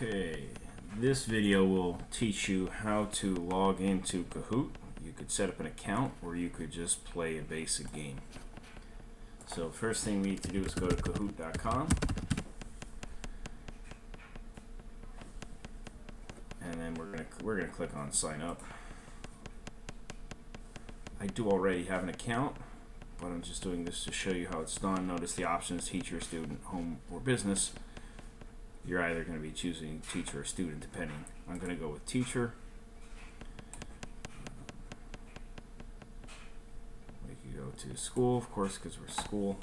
Okay, this video will teach you how to log into Kahoot. You could set up an account or you could just play a basic game. So first thing we need to do is go to Kahoot.com, and then we're gonna click on sign up. I do already have an account, but I'm just doing this to show you how it's done. Notice the options: teacher, student, home, or business. You're either going to be choosing teacher or student, depending. I'm going to go with teacher. We could go to school, of course, because we're school.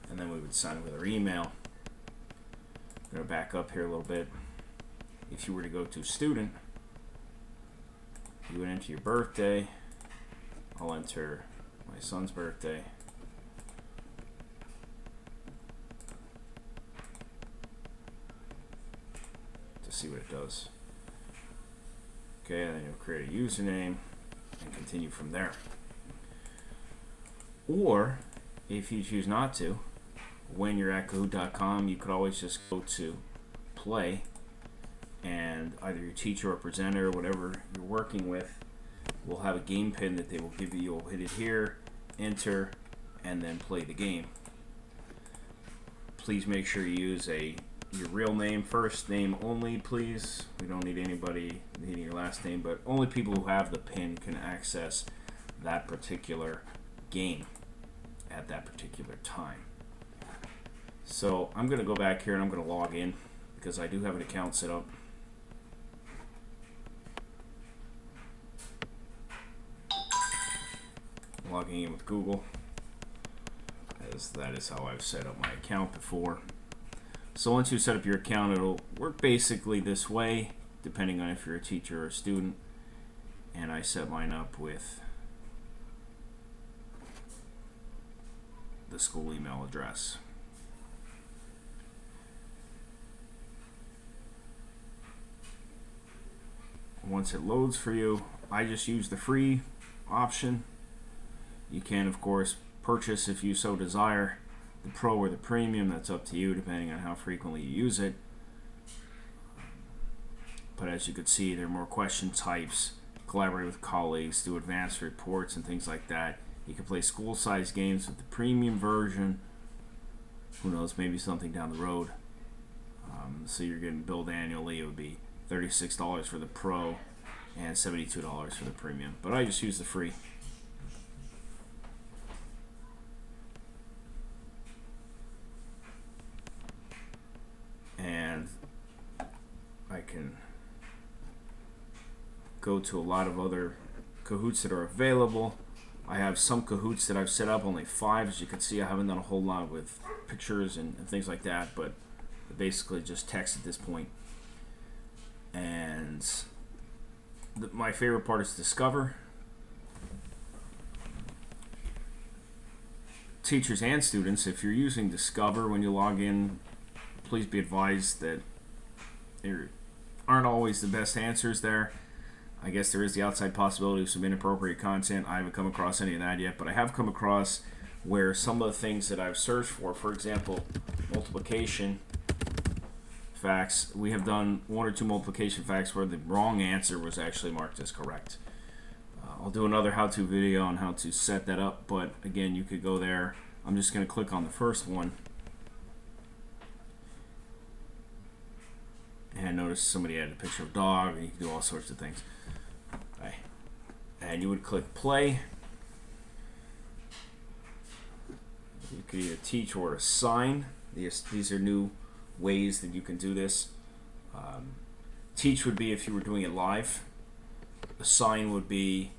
And then we would sign with our email. I'm going to back up here a little bit. If you were to go to student, you would enter your birthday. I'll enter my son's birthday. See what it does. Okay, and then you'll create a username and continue from there. Or if you choose not to, when you're at Kahoot.com, you could always just go to play, and either your teacher or presenter or whatever you're working with will have a game pin that they will give you. You'll hit it here, enter, and then play the game. Please make sure you use your real name, first name only, please. We don't need anybody needing your last name, but only people who have the pin can access that particular game at that particular time. So I'm going to go back here and I'm going to log in because I do have an account set up. I'm logging in with Google, as that is how I've set up my account before. So once you set up your account, it'll work basically this way, depending on if you're a teacher or a student. And I set mine up with the school email address. Once it loads for you, I just use the free option. You can, of course, purchase if you so desire the pro or the premium. That's up to you depending on how frequently you use it. But as you can see, there are more question types, collaborate with colleagues, do advanced reports and things like that. You can play school-sized games with the premium version. Who knows, maybe something down the road. So you're getting billed annually. It would be $36 for the pro and $72 for the premium. But I just use the free. And I can go to a lot of other Kahoots that are available. I have some Kahoots that I've set up, only 5. As you can see, I haven't done a whole lot with pictures and things like that, but basically just text at this point. And my favorite part is Discover. Teachers and students, if you're using Discover when you log in, please be advised that there aren't always the best answers there. I guess there is the outside possibility of some inappropriate content. I haven't come across any of that yet, but I have come across where some of the things that I've searched for example, multiplication facts, we have done 1 or 2 multiplication facts where the wrong answer was actually marked as correct. I'll do another how-to video on how to set that up, but again, you could go there. I'm just going to click on the first one. And notice somebody added a picture of a dog, and you can do all sorts of things. Okay. And you would click play. You could either teach or assign. These are new ways that you can do this. Teach would be if you were doing it live. Assign would be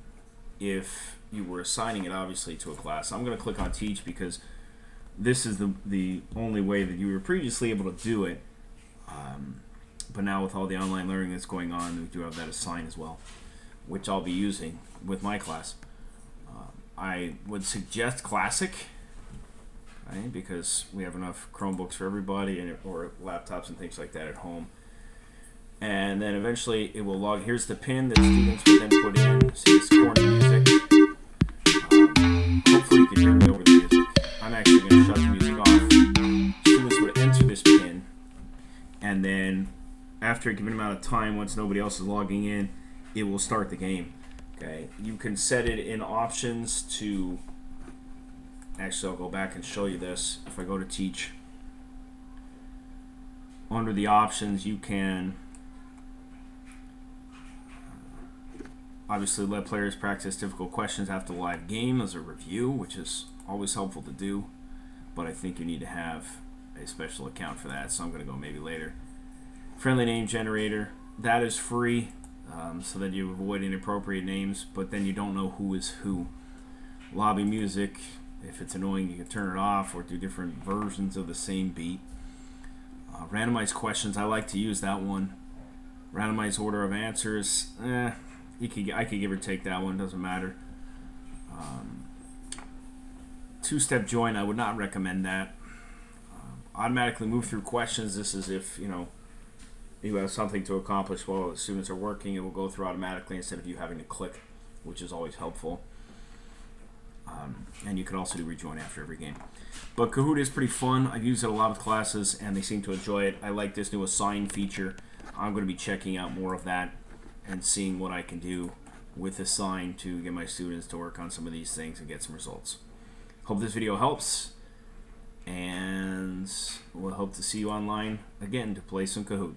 if you were assigning it, obviously, to a class. I'm going to click on teach because this is the only way that you were previously able to do it. But now with all the online learning that's going on, we do have that assign as well, which I'll be using with my class. I would suggest Classic, right, because we have enough Chromebooks for everybody, or laptops and things like that at home. And then eventually it will log. Here's the pin that students would then put in. See this corner music. Hopefully you can hear me over the music. I'm actually going to shut the music off. Students would enter this pin, and then after a given amount of time, once nobody else is logging in, it will start the game. Okay, you can set it in options to, actually I'll go back and show you this. If I go to teach, under the options you can obviously let players practice difficult questions after the live game as a review, which is always helpful to do, but I think you need to have a special account for that, so I'm going to go maybe later. Friendly name generator, that is free, so that you avoid inappropriate names, but then you don't know who is who. Lobby music, if it's annoying you can turn it off or do different versions of the same beat. Randomized questions, I like to use that one. Randomized order of answers, I could give or take that one, doesn't matter. Two-step join, I would not recommend that. Automatically move through questions, this is if you have something to accomplish while the students are working, it will go through automatically instead of you having to click, which is always helpful. And you can also do rejoin after every game. But Kahoot is pretty fun. I've used it a lot with classes and they seem to enjoy it. I like this new assign feature. I'm going to be checking out more of that and seeing what I can do with assign to get my students to work on some of these things and get some results. Hope this video helps, and we'll hope to see you online again to play some Kahoot.